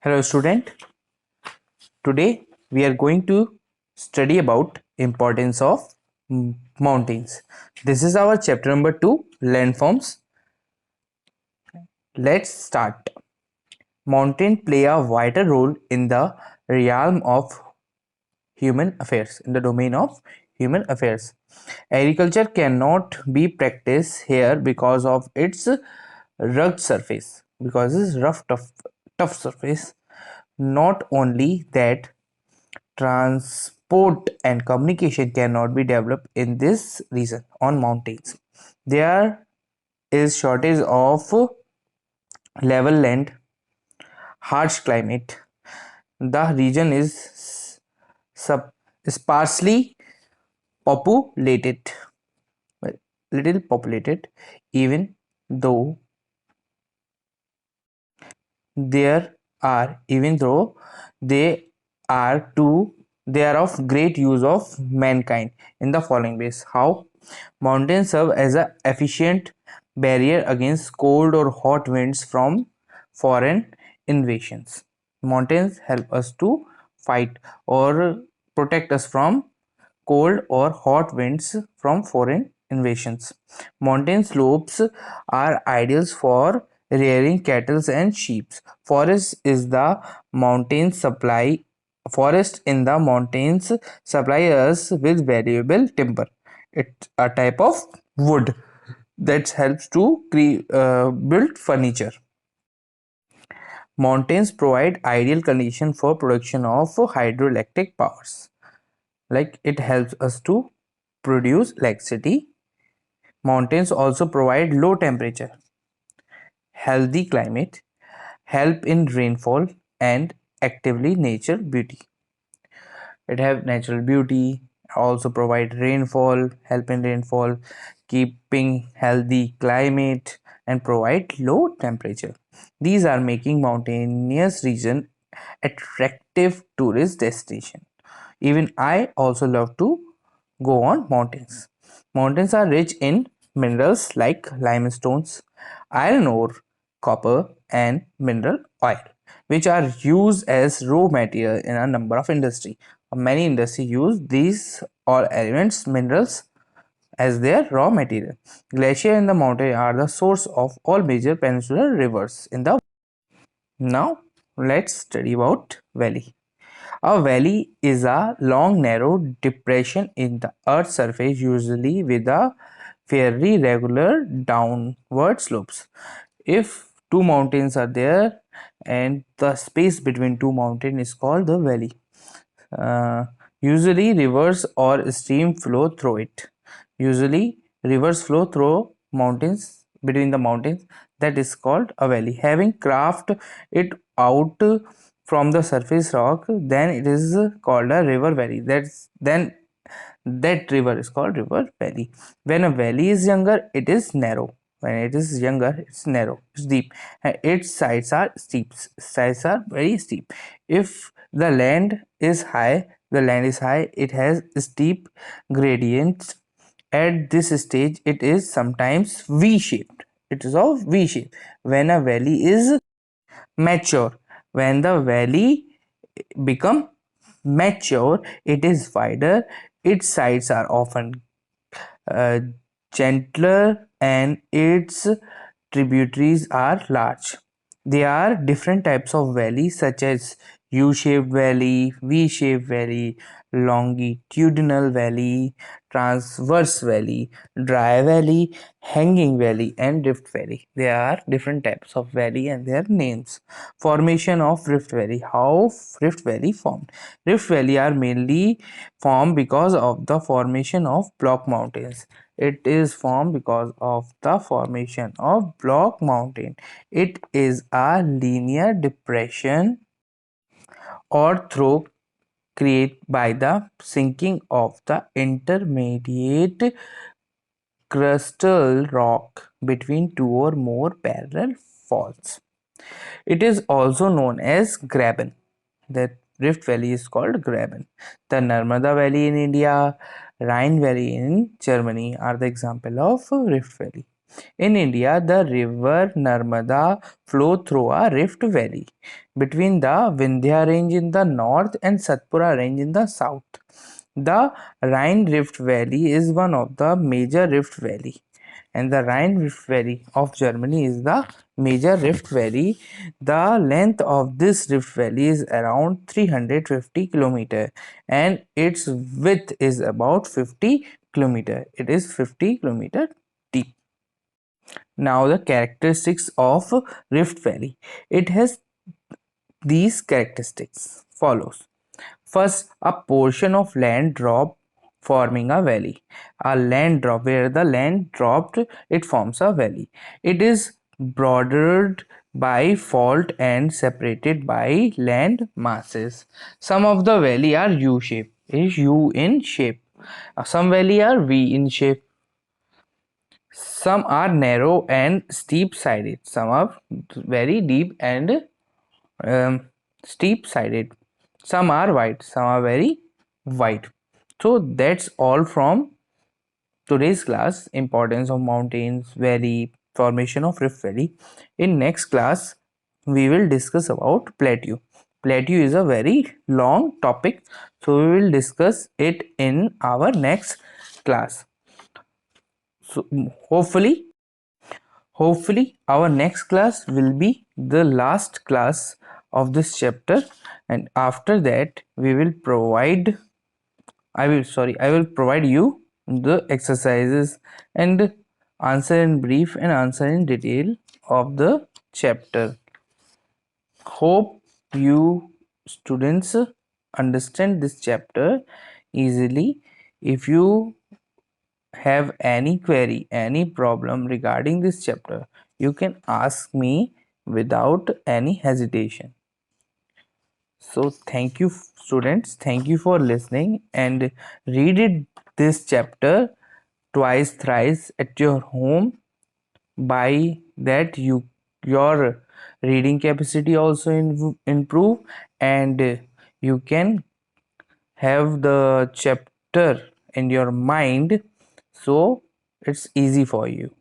Hello student, today we are going to study about importance of mountains. This is our chapter number 2, landforms. Let's start. Mountains play a vital role in the realm of human affairs, in the domain of human affairs. Agriculture cannot be practiced here because of its rugged surface, because it's tough surface. Not only that, transport and communication cannot be developed in this region on mountains. There is shortage of level land, harsh climate. The region is sub- sparsely populated, well, little populated, even though even though they are too they are of great use of mankind in the following ways. How? Mountains serve as an efficient barrier against cold or hot winds from foreign invasions. Mountains help us to fight or protect us from cold or hot winds from foreign invasions. Mountain slopes are ideal for rearing cattle and sheep. Forest is the mountain supply Forest in the mountains supply us with valuable timber. It's a type of wood that helps to build furniture. Mountains provide ideal condition for production of hydroelectric powers. Like it helps us to produce electricity. Mountains also provide low temperature, healthy climate, help in rainfall, and actively nature beauty. It have natural beauty, also provide rainfall, help in rainfall, keeping healthy climate, and provide low temperature. These are making mountainous region attractive tourist destination. Even I also love to go on mountains. Mountains are rich in minerals like limestones, iron ore, copper, and mineral oil, which are used as raw material in a number of industry. Many industries use these all elements, minerals, as their raw material. Glacier in the mountain are the source of all major peninsular rivers in the. Now let's study about valley. A valley is a long narrow depression in the earth's surface, usually with a fairly regular downward slopes. If two mountains are there and the space between two mountains is called the valley. Uh, Usually rivers or stream flow through it. Usually rivers flow through mountains, between the mountains, that is called a valley. Having craft it out from the surface rock, then it is called a river valley. That river is called river valley. When a valley is younger, it is narrow. When it is younger, it's narrow, it's deep, and its sides are steep. Sides are very steep. If the land is high, it has steep gradients. At this stage, it is sometimes V-shaped. It is of V shape. When a valley is mature, when the valley become mature, it is wider. Its sides are often uh, gentler and its tributaries are large. There are different types of valleys such as U-shaped valley, V-shaped valley, longitudinal valley, transverse valley, dry valley, hanging valley, and rift valley. There are different types of valley and their names. Formation of rift valley. How rift valley formed? Rift valley are mainly formed because of the formation of block mountains. It is formed because of the formation of block mountain. It is a linear depression or throw created by the sinking of the intermediate crustal rock between two or more parallel faults. It is also known as graben. The Rift Valley is called graben. The Narmada Valley in India, Rhine Valley in Germany are the example of Rift Valley. In India, the river Narmada flow through a rift valley between the Vindhya range in the north and Satpura range in the south. The Rhine Rift Valley is one of the major rift valley, and the Rhine Rift Valley of Germany is the major rift valley. The length of this rift valley is around 350 km and its width is about 50 km. It is 50 km deep. Now the characteristics of Rift Valley. It has these characteristics follows. First, a portion of land drop forming a valley. A land drop, where the land dropped, it forms a valley. It is bordered by fault and separated by land masses. Some of the valley are U shape, is U in shape. Some valley are V in shape. Some are narrow and steep sided. Some are very deep and um, steep sided. Some are wide, some are very wide. So that's all from today's class. Importance of mountains, valley, formation of rift valley. In next class we will discuss about plateau. Plateau is a very long topic, so we will discuss it in our next class. So hopefully our next class will be the last class of this chapter, and after that we will provide I will provide you the exercises and answer in brief and answer in detail of the chapter. Hope you students understand this chapter easily. If you have any query, any problem regarding this chapter, you can ask me without any hesitation. So thank you students, thank you for listening, and read it this chapter twice thrice at your home. By that your reading capacity also improve, and you can have the chapter in your mind, so it's easy for you.